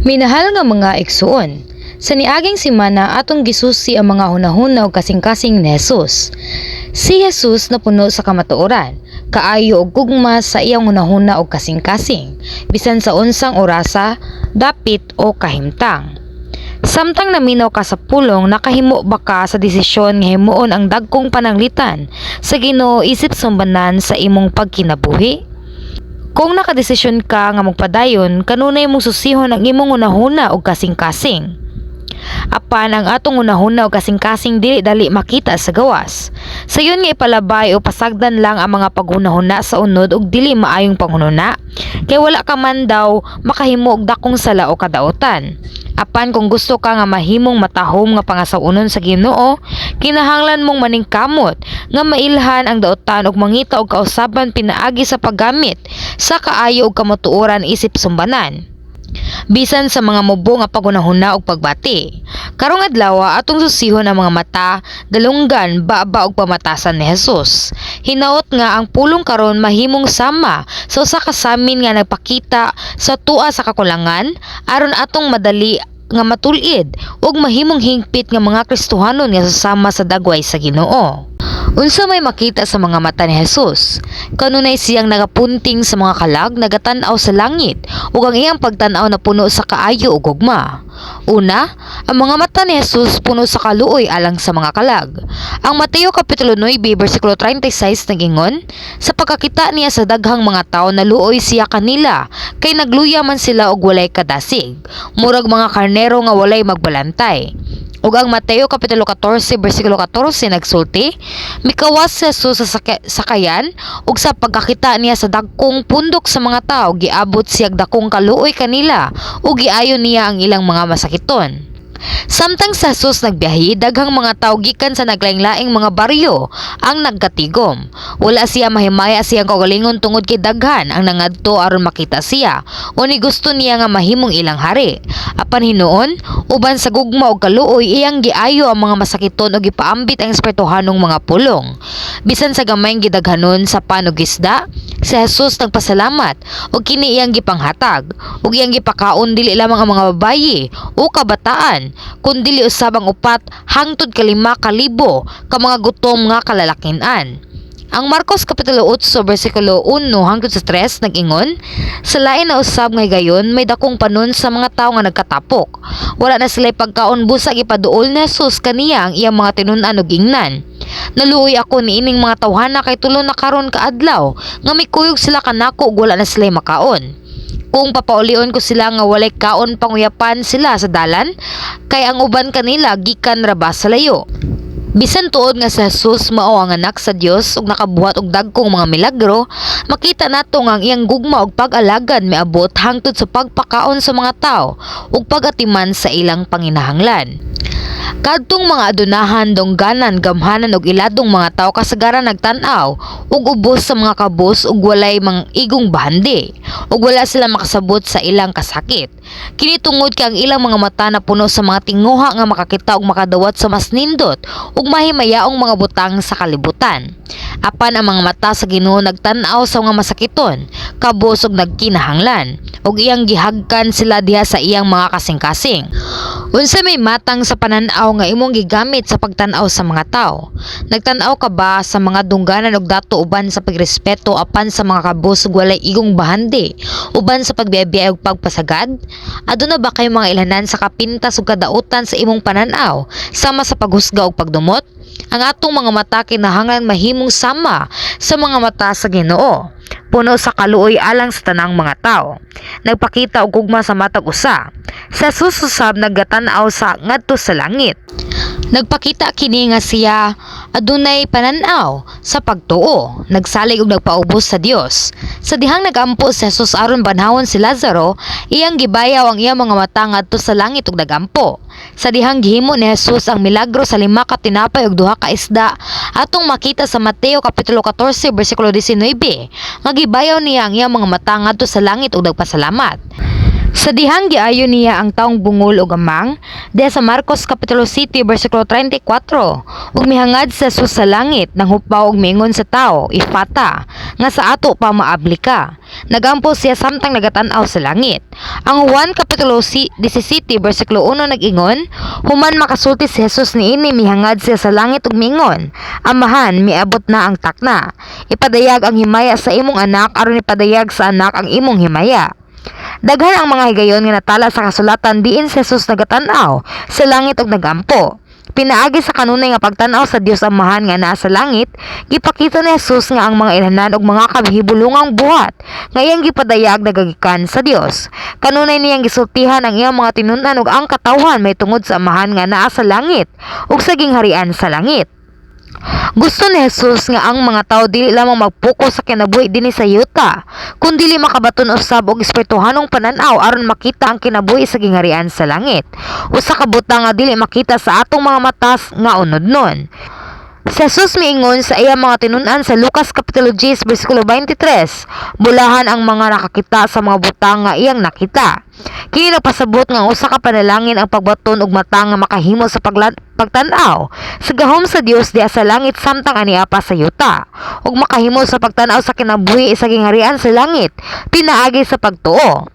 Minahal nga mga igsuon, sa niaging simana atong gisusi ang mga hunahuna og kasing-kasing ni Jesus. Si Jesus na puno sa kamatuoran, kaayo og gugma sa iyang hunahuna og kasing-kasing, bisan sa unsang orasa, dapit o kahimtang. Samtang naminaw ka sa pulong, nakahimo ba ka sa desisyon nga himuon ang dagkong pananglitan sa Ginoo isip sumbanan sa imong pagkinabuhi? Kung nakadesisyon ka nga magpadayon, kanunay mong susihon ang imong unahuna og kasing-kasing. Apan ang atong unahuna og kasing-kasing dili dali makita sa gawas. Sayon nga ipalabay o pasagdan lang ang mga paghunahuna sa unod og dili maayong panghunahuna, kay wala ka man daw makahimo og dakong sala o kadaotan. Apan kung gusto ka nga mahimong matahom nga pangasaunon sa Ginoo, kinahanglan mong maningkamot nga mailhan ang daotan ug mangita og kausaban pinaagi sa paggamit sa kaayo ug kamatuoran isip sumbanan, bisan sa mga mubo nga pagunahuna og pagbati. Karong adlaw atong susihon ang mga mata, dalunggan, baba ug pamatasan ni Jesus. Hinaot nga ang pulong karon mahimong sama sa usa ka samin nga nagpakita sa tua sa kakulangan aron atong madali nga matulid ug mahimong hingpit nga mga Kristohanon nga sasama sa dagway sa Ginoo. Unsa may makita sa mga mata ni Jesus? Kanunay siyang nagapunting sa mga kalag, nagatan-aw sa langit, ug ang iyang pagtan-aw na puno sa kaayo ug gugma. Una, ang mga mata ni Jesus puno sa kaluoy alang sa mga kalag. Ang Mateo kapitulo 9 bersikulo 36 nag-ingon, sa pagkakita niya sa daghang mga tao naluoy siya kanila, kay nagluya man sila og walay kadasig, murag mga karnero nga walay magbalantay. Ug ang Mateo kapitulo 14 bersikulo 14 nagsulti, mikawas si Jesus sa sakayan ug sa pagkakita niya sa dagkong pundok sa mga tao, giabot siya dakong kaluoy kanila ug giayon niya ang ilang mga masakiton. Samtang sa Jesus nagbiyahe, daghang mga tao gikan sa naglaing-laing mga baryo ang nagkatigom. Wala siya mahimaya siyang kaugalingon tungod kay daghan ang nangadto aron makita siya, o ni gusto niya nga mahimong ilang hari. Apan hinuon, uban sa gugma og kaluoy, iyang giayo ang mga masakiton o gipaambit ang espirituhanong mga pulong. Bisan sa gamayng gidaghanon sa panog isda, si Jesus nagpasalamat ug kini iyang gipanghatag ug iyang gipakaon dili lamang ang mga babayi o kabataan, kundi usab ang upat hangtod ka 5,000 ka mga gutom nga kalalakinan. Ang Marcos kapitulo 8 bersikulo 1 hangtod sa 3 nag-ingon, sa lain na usab nga gayon may dakong panon sa mga tawo nga nagkatapok. Wala na sila pagkaon busag ipaduol ni Jesus kaniya ang iyang mga tinun-an ug ingnan. Naluoy ako ni ining mga tawhana kay tulo na karon ka adlaw nga may kuyog sila kanako ug wala na sila makaon. Kung papaulion ko sila nga walay kaon panguyapan sila sa dalan, kay ang uban kanila gikan rabas sa layo. Bisan tuod nga si Jesus mao ang anak sa Dios ug nakabuhat og dagkong mga milagro, makita nato nga ang iyang gugma ug pag-alagad miabot hangtod sa pagpakaon sa mga tao ug pagatiman sa ilang panginahanglan. Kadtong mga adunahan, dongganan, gamhanan ug iladong mga tao kasagaran nagtan-aw ug ubos sa mga kabus ug walay mang igong bahandi ug wala sila makasabot sa ilang kasakit. Kini tungod kay ang ilang mga mata na puno sa mga tinguha nga makakita ug makadawat sa mas nindot ug mahimayaong mga butang sa kalibutan. Apan ang mga mata sa Ginoo nagtan-aw sa mga masakiton, kabus ug nagkinahanglan ug iyang gihagkan sila diha sa iyang mga kasing-kasing. Unsa may matang sa pananaw nga imong gigamit sa pagtan-aw sa mga tao? Nagtan-aw ka ba sa mga dungganan ug dato uban sa pagrespeto apan sa mga kabus ug walay igong bahandi uban sa pagbiyaya ug pagpasagad? Aduna ba kay mga ilanan sa kapintas ug kadautan sa imong pananaw sama sa paghusga ug pagdumot? Ang atong mga mata kinahanglan mahimong sama sa mga mata sa Ginoo, puno sa kaluoy alang sa tanang mga tao. Nagpakita og gugma sa matag usa. Sa sususab nagatan-aw sa ngadto sa langit. Nagpakita kini nga siya adunay pananaw sa pagtuo, nagsalig ug nagpaubos sa Dios. Sa dihang nagampo si Jesus aron banhawon si Lazaro, iyang gibayaw ang iyang mga mata ngadto sa langit ug nagampo. Sa dihang gihimo ni Jesus ang milagro sa 5 ka tinapay ug 2 ka isda, atong makita sa Mateo kapitulo 14 bersikulo 19, nga gibayaw niya ang iyang mga mata ngadto sa langit ug nagpasalamat. Sa dihang giayo niya ang taong bungol o gamang, diha sa Marcos Kapitulo 7 versikulo 34, ug mihangad sa Jesus sa langit nang hupaw og mingon sa tao, ifata, nga sa ato pa maabli ka. Nagampo siya samtang nagatan-aw sa langit. Ang Juan Kapitulo 17 versikulo 1 nag-ingon, human makasulti si Jesus niini mihangad siya sa langit ug mingon, Amahan, miabot na ang takna. Ipadayag ang himaya sa imong anak aron ipadayag sa anak ang imong himaya. Daghan ang mga higayon nga natala sa kasulatan diin si Jesus nagatan-aw sa langit ug nagampo. Pinaagi sa kanunay nga pagtan-aw sa Dios Amahan nga naa sa langit, gipakita ni Jesus nga ang mga ilhanan ug mga kabihibulungang buhat nga iyang gipadayag nagagikan sa Dios. Kanunay niyang gisultihan ang iyang mga tinun-an ug ang katawhan may tungod sa Amahan nga naa sa langit ug sa gingharian sa langit. Gusto ni Jesus nga ang mga tao dili lamang mag-focus sa kinabuhi dinhi sa yuta, kundi dili makabaton usab og espirituhanong pananaw aron makita ang kinabuhi sa gingharian sa langit. Usa ka butang nga dili makita sa atong mga matas nga unodnon. Si Jesus miingon sa iyang mga tinun-an sa Lucas Kapitulo 10 versikulo 23, bulahan ang mga nakakita sa mga butang nga iyang nakita. Kini nagpasabot nga usa ka panalangin ang pagbaton og mata nga makahimo sa pagtan-aw sa gahom sa Dios diha sa langit samtang ania pa sa yuta, ug makahimo sa pagtan-aw sa kinabuhi sa gingharian sa langit pinaagi sa pagtuo.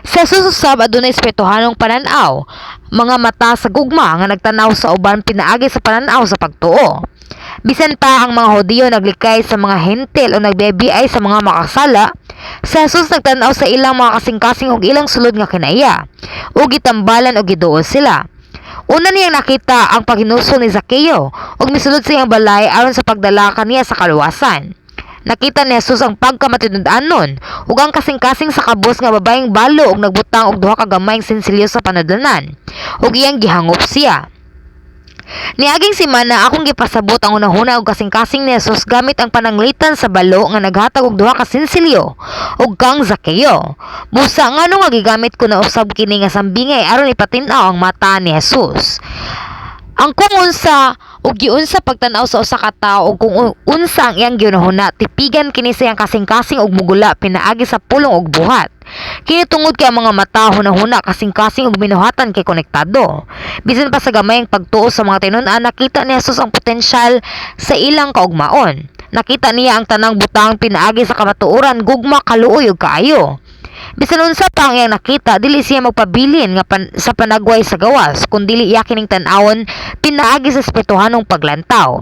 Si Jesus usab adunay espirituhanong pananaw, mga mata sa gugma nga nagtanaw sa uban pinaagi sa pananaw sa pagtuo. Bisan pa ang mga Hudiyo naglikay sa mga hentil o nagbebiay sa mga makasala, si Jesus nagtanaw sa ilang mga kasing-kasing og ilang sulod nga kinaiya, ug gitambalan og giduol sila. Una niyang nakita ang paghinusol ni Zaccheo ug misulod sa iyang balay aron sa pagdala kaniya sa kaluwasan. Nakita ni Jesus ang pagkamatinud-anon ug ang kasing-kasing sa kabos nga babaeng balo ug nagbutang og duha ka gamayng sensilyo sa panadlanan ug iyang gihangop siya. Niaging semana akong gipasabot ang unahuna og kasing-kasing ni Jesus gamit ang pananglitan sa balo nga naghatag og duha ka sensilyo ug kang Zaccheo. Busa ngano nga gigamit ko na usab kini nga sambingay aron ipatin-aw ang mata ni Jesus. Ang kung unsa ug giunsa pagtan-aw sa usa ka tawo ug kung unsa ang iyang ginahuna, tipigan kini sa iyang kasing-kasing og mugula pinaagi sa pulong og buhat. Kini tungod kay ang mga mata hunahuna kasing-kasing og minuhatan kay konektado. Bisan pa sa gamayng pagtuo sa mga tinun-an, nakita ni Jesus ang potensyal sa ilang kaugmaon. Nakita niya ang tanang butang pinaagi sa kamatuoran, gugma, kaluoy ug kaayo. Bisan unsa pa ang iyang nakita, dili siya magpabilin nga sa panagway sa gawas, kundi iya kining tan-awon pinaagi sa espirituhanong paglantaw.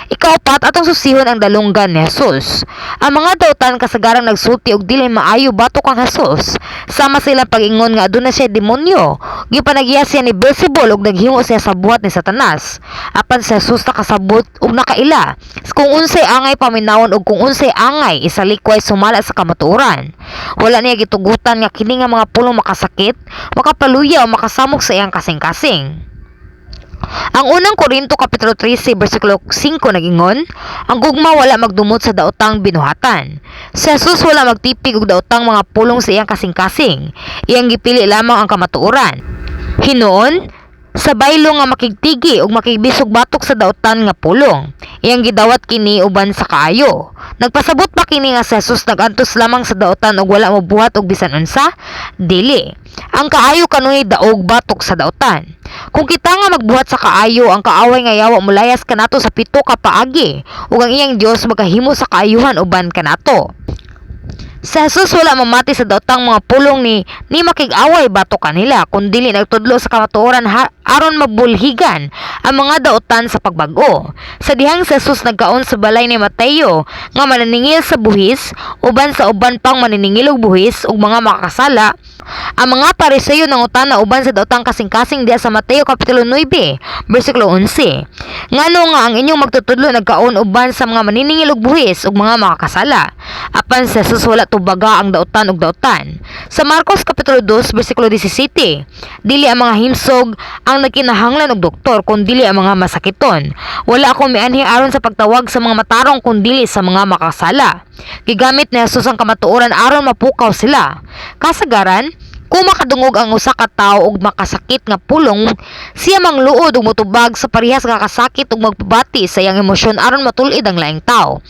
Ikaapat, atong susihon ang dalunggan ni Jesus. Ang mga dautan kasagarang nagsulti og dili maayo batok ang Jesus. Sama sila pag-ingon nga aduna siya demonyo. Gipanagiya siya ni Beelzebul ug naghimo siya sa buhat ni Satanas. Apan si Jesus nakasabot ug nakaila kung unsay angay paminawon ug kung unsay angay isalikway sumala sa kamatuoran. Wala niya gitugutan nga kini nga mga pulong makasakit, makapaluya o makasamok sa iyang kasing-kasing. Ang unang Korinto Kapitulo 13 versikulo 5 nag-ingon, ang gugma wala magdumot sa daotang binuhatan. Si Jesus wala magtipig og daotang mga pulong sa iyang kasing-kasing. Iyang gipili lamang ang kamatuoran. Hinuon, sa baylo nga makigtigi ug makigbisog batok sa daotan nga pulong. Iyang gidawat kini uban sa kaayo. Nagpasabot pa kini nga si Jesus nagantos lamang sa daotan ug wala mobuhat og bisan unsa? Dili. Ang kaayo kanunay daog batok sa daotan. Kung kita nga magbuhat sa kaayo, ang kaaway nga yawa mulayas kanato sa 7 ka paagi ug ang iyang Dios magahimo sa kaayuhan uban kanato. Si Jesus wala mamati sa daotang mga pulong ni makig-away bato kanila, kundi nagtudlo sa kamatuoran aron mabulhigan ang mga daotan sa pagbago. Sa dihang si Jesus nagkaon sa balay ni Mateo nga maniningil sa buhis, uban sa uban pang maniningil og buhis ug mga makakasala, ang mga Pariseyo nangutana uban sa daotang kasing-kasing diha sa Mateo Kapitulo 9 versikulo 11. Ngano nga ang inyong magtutudlo nagkaon uban sa mga maniningil og buhis ug mga makakasala, apan si Jesus wala tubaga ang daotan ug daotan. Sa Marcos Kapitulo 2 versikulo 17, dili ang mga himsog ang nagkinahanglan og doktor kundi ang mga masakiton. Wala ako mianhi aron sa pagtawag sa mga matarong kundi sa mga makasala. Gigamit ni Jesus ang kamatuoran aron mapukaw sila. Kasagaran, Kung makadungog ang usa ka tawo og makasakit nga pulong, siya mangluod ug motubag sa parehas nga kasakit ug magpabati sa iyang emosyon aron matulid ang laing tawo.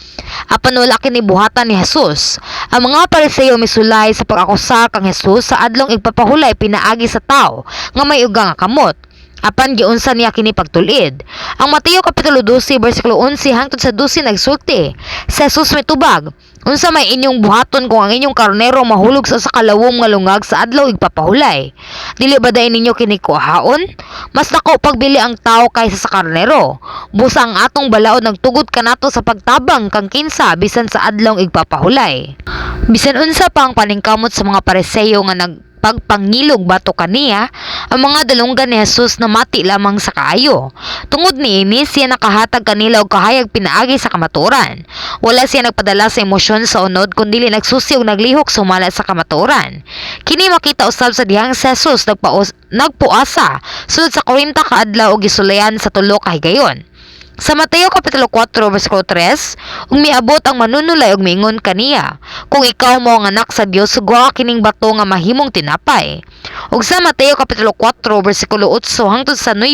Apan wala kini buhatan ni Jesus. Ang mga Pariseo misulay sa pag-akusar kang Jesus sa adlong igpapahulay pinaagi sa tawo nga may uga nga kamot. Apan giunsa niya kini pagtulid. Ang Mateo kapitulo 12 bersikulo 11 hangtod sa 12 nagsulti. Si Jesus mitubag, unsa may inyong buhaton kung ang inyong karnero mahulog sa kalawom nga lungag sa adlaw igpapahulay? Dili ba day ninyo kini kuhaon? Mas dako pagbili ang tawo kaysa sa karnero. Busa ang atong balaod nagtugod kanato sa pagtabang kang kinsa bisan sa adlaw igpapahulay. Bisan unsa pa ang paningkamot sa mga Pariseo nga pagpangilog bato kaniya, ang mga dalunggan ni Jesus na mati lamang sa kaayo. Tungod niini siya nakahatag kanila og kahayag pinaagi sa kamatuoran. Wala siya nagpadala sa emosyon sa unod kundi nagsusi og naglihok sumala sa kamatuoran. Kini makita usab sa dihang si Jesus nagpuasa sulod sa 40 ka adlaw og gisulayan sa tulo ka higayon. Sa Mateo kapitulo 4 bersikulo 3, miabot ang manunulay og miingon kaniya, kung ikaw mo ang anak sa Dios, sugwa kining bato nga mahimong tinapay. Ug sa Mateo kapitulo 4 bersikulo 8 hangtod sa 9,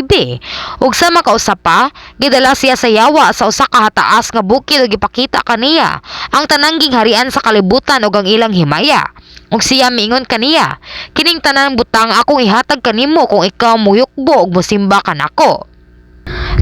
ug sa makausa pa, gidala siya sa yawa sa usa ka hataas nga bukid ug gipakita kaniya ang tanangging harian sa kalibutan ug ang ilang himaya. Ug siya miingon kaniya, kining tanang butang akong ihatag kanimo kung ikaw muyukbo ug mosimba kanako.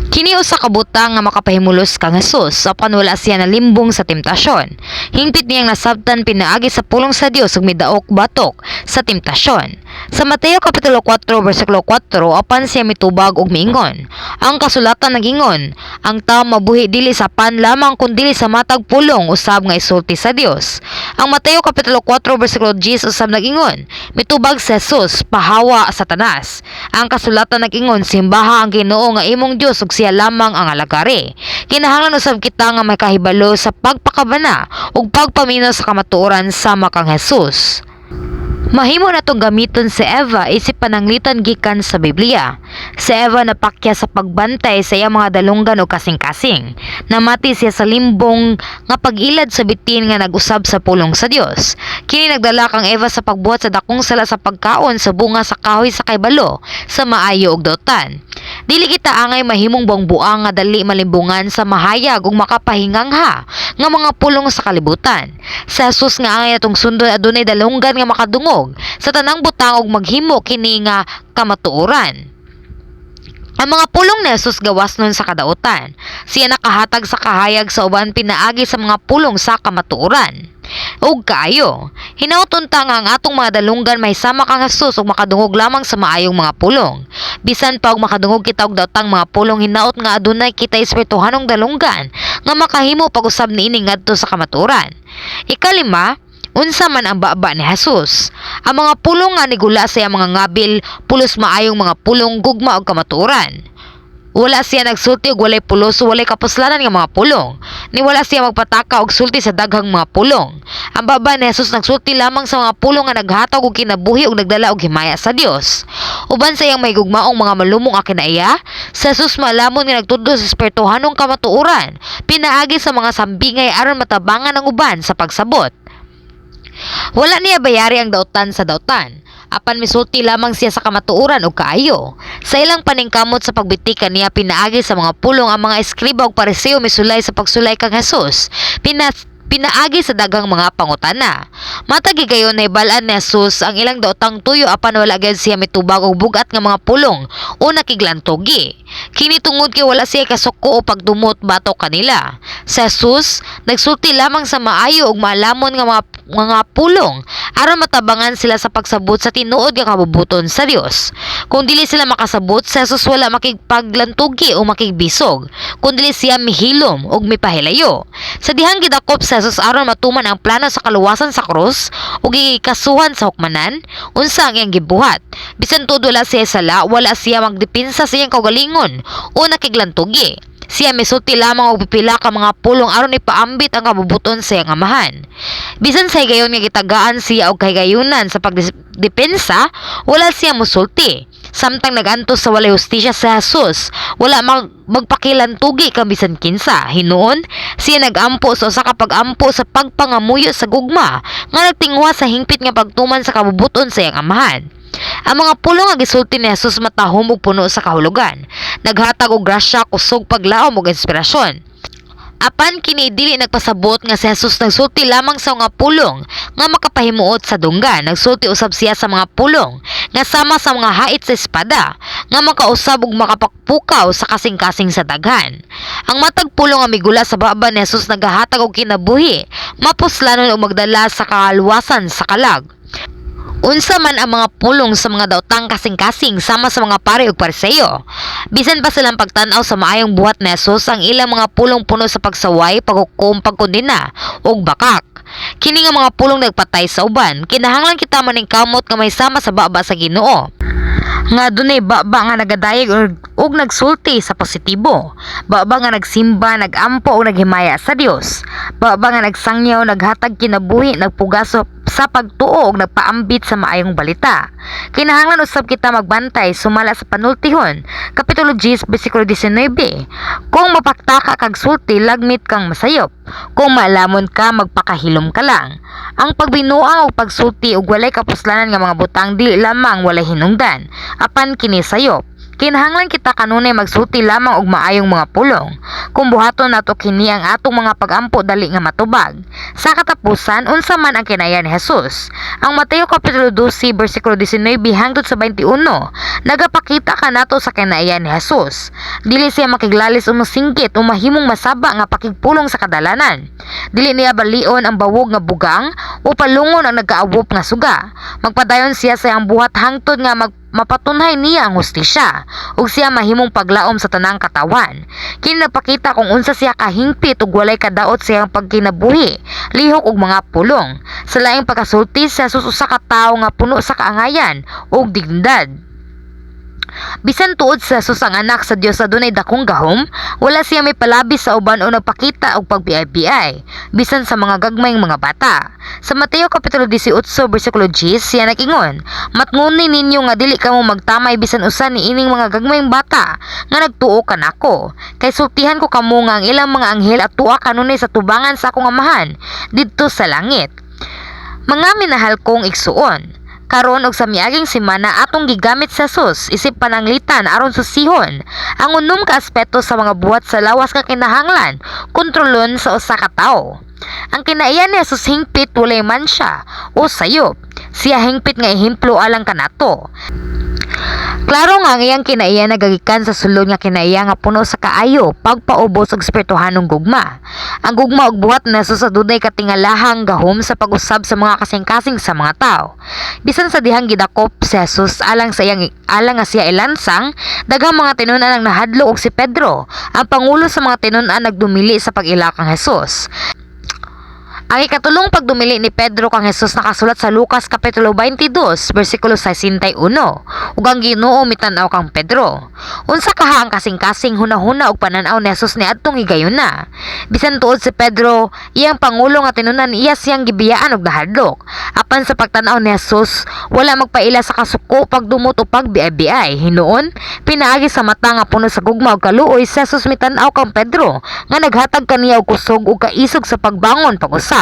Kini usa ka butang nga makapahimulos kang Jesus apan wala siya nalimbong sa temptasyon. Hingpit niyang nasabtan pinaagi sa pulong sa Dios ug midaok batok sa temptasyon. Sa Mateo kapitulo 4 bersikulo 4 apan siya mitubag ug miingon, ang kasulatan nagingon, ang tawo mabuhi dili sa pan lamang kundi sa matag pulong usab nga isulti sa Dios. Ang Mateo kapitulo 4 bersikulo 10 usab nagingon, mitubag si Jesus pahawa Satanas. Ang kasulatan nagingon, simbaha ang Ginoo nga imong Dios ug siya lamang ang alagari. Kinahanglan usab kita nga may kahibalo sa pagpakabana ug pagpaminaw sa kamatuoran sama kang Jesus. Mahimo na itong gamiton si Eva isip pananglitan gikan sa Biblia. Si Eva napakya sa pagbantay sa iyang mga dalunggan o kasing-kasing. Namati siya sa limbong nga pag-ilad sa bitin nga nag-usab sa pulong sa Dios. Kini nagdala kang Eva sa pagbuhat sa dakong sala sa pagkaon sa bunga sa kahoy sa kaybalo sa maayo ug dautan. Dili kita angay mahimong buang-buang nga dali malimbungan sa mahayag ug makapahingangha nga mga pulong sa kalibutan. Sa Jesus nga angay natong sundon adunay dalunggan nga makadungog sa tanang butang ug maghimo kini nga kamatuoran. Ang mga pulong ni Jesus gawas nun sa kadautan. Siya nakahatag sa kahayag sa uban pinaagi sa mga pulong sa kamatuoran. Ug kaayo, hinauton ta nga ang atong mga dalunggan may sama kang Jesus ug makadungog lamang sa maayong mga pulong. Bisan pa og makadungog kita og daotang mga pulong, hinaut nga adunay kita espirituhanong dalunggan nga makahimo pag-usab niini ngadto sa kamatuoran. Ikalima, unsa man ang baba ni Jesus. Ang mga pulong nga nigula sa iyang mga ngabil, pulos maayong mga pulong gugma og kamatuoran. Wala siya nagsulti og walay pulos o walay kapuslanan nga mga pulong. Ni wala siya magpataka og sulti sa daghang mga pulong. Ang baba ni Jesus nagsulti lamang sa mga pulong nga naghatag og kinabuhi ug nagdala og himaya sa Dios. Uban sa iyang may gugmaong mga malumong akinaiya, sa Jesus malamon nga nagtudlo sa espirituhanong kamatuoran, pinaagi sa mga sambingay aron matabangan ang uban sa pagsabot. Wala niya bayari ang dautan sa dautan. Apan misulti lamang siya sa kamatuoran o kaayo. Sa ilang paningkamot sa pagbitikan niya pinaagi sa mga pulong ang mga eskriba ug Pariseo misulay sa pagsulay kang Jesus. Pinaagi sa daghang mga pangutana. Matag gayon na ibalaan ni Jesus ang ilang daotang tuyo apan wala gayud siya mitubag og bugat nga mga pulong o nakiglantogi. Kini tungod kay wala siya kasuko o pagdumot batok kanila. Sa Jesus nagsulti lamang sa maayo ug maalamon nga mga pulong aron matabangan sila sa pagsabot sa tinuod nga kabubuton sa Dios. Kung dili sila makasabot, sa Jesus wala makigpaglantugi o makigbisog, kundi siya mihilom ug mipahilayo. Sa dihang gidakop sa Jesus aron matuman ang plano sa kaluwasan sa krus ug gikasuhan sa hukmanan, unsa ang iyang gibuhat. Bisan todo wala siya sala, wala siya magdepensa sa iyang kaugalingon o nakiglantugi. Siya misulti lamang og pipila ka mga pulong aron ipaambit ang kabubuton sa iyang amahan. Bisan sa higayon nga gitagaan siya og kahigayunan sa pagdepensa, wala siya mosulti. Samtang nagantos sa walay hustisya sa Jesus, wala magpakilantugi kang bisan kinsa. Hinuon, siya nagampo sa usa ka pag-ampo sa pagpangamuyo sa gugma nga nagtingwa sa hingpit nga pagtuman sa kabubuton sa iyang amahan. Ang mga pulo nga gisulti ni Jesus matahom ug puno sa kahulugan. Naghatag og grasya, kusog, paglaom ug inspirasyon. Apan kini dili nagpasabot nga si Jesus nagsulti lamang sa mga pulong nga makapahimuot sa dunggan. Nagsulti usab siya sa mga pulong nga sama sa mga hait sa espada nga makausab ug makapakpukaw sa kasing-kasing sa daghan. Ang matag pulong nga migula sa baba ni Jesus nagahatag og kinabuhi, mapuslanon ug magdala sa kahalwasan sa kalag. Unsa man ang mga pulong sa mga daotang kasing-kasing sama sa mga pare ug parseyo. Bisan pa silang pagtan-aw sa maayong buhat ni Jesus, ang ilang mga pulong puno sa pagsaway, paghukom, pagkondena ug bakak. Kini nga mga pulong nagpatay sa uban. Kinahanglan kita maning kamot nga may sama sa baba sa Ginoo. Nga dunay baba nga nagadayeg og nagsulti sa positibo. Baba nga nagsimba, nagampo og naghimaya sa Dios. Baba nga nagsangyaw, naghatag kinabuhi, nagpugaso sa pagtuo og nagpaambit sa maayong balita. Kinahanglan usab kita magbantay sumala sa panultihon, Kapitulo 10, bersikulo 19. Kung mapaktaka kag sulti, lagmit kang masayop. Kung maalamon ka, magpakahilom ka lang. Ang pagbinuang og pagsulti ug walay kapuslanan nga mga butang dili lamang walay hinungdan, apan kini sayop. Kinahanglan kita kanunay magsulti lamang og maayong mga pulong. Kung buhaton nato kini ang atong mga pagampo dali nga matubag. Sa katapusan, unsa man ang kinaya ni Jesus? Ang Mateo Kapitulo 12, bersikulo 19 hangtod sa 21, nagapakita ka nato sa kinaya ni Jesus. Dili siya makiglalis o masingkit o mahimong masaba nga pakigpulong sa kadalanan. Dili niya balion ang bawog nga bugang o palungon ang nagkaawop nga suga. Magpadayon siya sa iyang buhat hangtod nga mapatunhay niya ang hustisya ug siya mahimong paglaom sa tanang katawan. Kini nagpakita kung unsa siya kahingpit ug walay kadaot sa iyang pagkinabuhi, lihok ug mga pulong. Sa laing pagkasulti sa usa ka tawo nga puno sa kaangayan ug dignidad. Bisan tuod sa Jesus ang anak sa Dios adunay dakong gahom, wala siya may palabis sa uban o nagpakita og pagbiay-biay bisan sa mga gagmayng mga bata. Sa Mateo Kapitulo 18, bersikulo 10, siya nag-ingon, "Matnguni ninyo nga dili kamo magtamay bisan usa ni ining mga gagmayng bata nga nagtuo kanako. Kay sultihan ko kamo nga ang ilang mga anghel at tuwa kanunay sa tubangan sa akong amahan didto sa langit." Mga minahal kong igsuon, karon og sa miaging semana atong gigamit sa Jesus isip pananglitan aron susihon ang unom ka aspeto sa mga buhat sa lawas nga kinahanglan kontrolon sa usa ka tawo. Ang kinaiya ni Jesus hingpit, walay mansya o sayop. Siya hingpit nga ehemplo alang kanato. Klaro nga ang iyang kinaiya nagagikan sa sulod nga kinaiya nga puno sa kaayo, pagpaubos og espirituhanong gugma. Ang gugma og buhat na sa dunay katingalahang gahom sa pag-usab sa mga kasing-kasing sa mga tao. Bisan sa dihang gidakop si Jesus alang nga siya ilansang, daghang mga tinun-an ang nahadlo og si Pedro, ang pangulo sa mga tinun-an nagdumili sa pag-ila kang Jesus. Ang ikatulong pagdumili ni Pedro kang Jesus nakasulat sa Lucas Kapitulo 22, bersikulo 61, ug ang Ginoo mitan-aw kang Pedro. Unsa kaha ang kasing-kasing hunahuna ug panan-aw ni Jesus niadtong higayuna. Bisan tuod si Pedro, iyang pangulo nga tinunan iya siyang gibiyaan og nahadlok. Apan sa pagtan-aw ni Jesus, wala magpaila sa kasuko, pagdumot o pagbiay-biay. Hinuon, pinaagi sa mata nga puno sa gugma ug kaluoy si Jesus mitan-aw kang Pedro nga naghatag kaniya og kusog ug kaisog sa pagbangon pag-usab.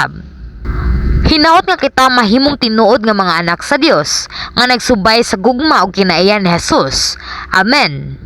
Hinaot nga kita mahimong tinuod nga mga anak sa Dios nga nagsubay sa gugma ug kinaiya ni Jesus. Amen.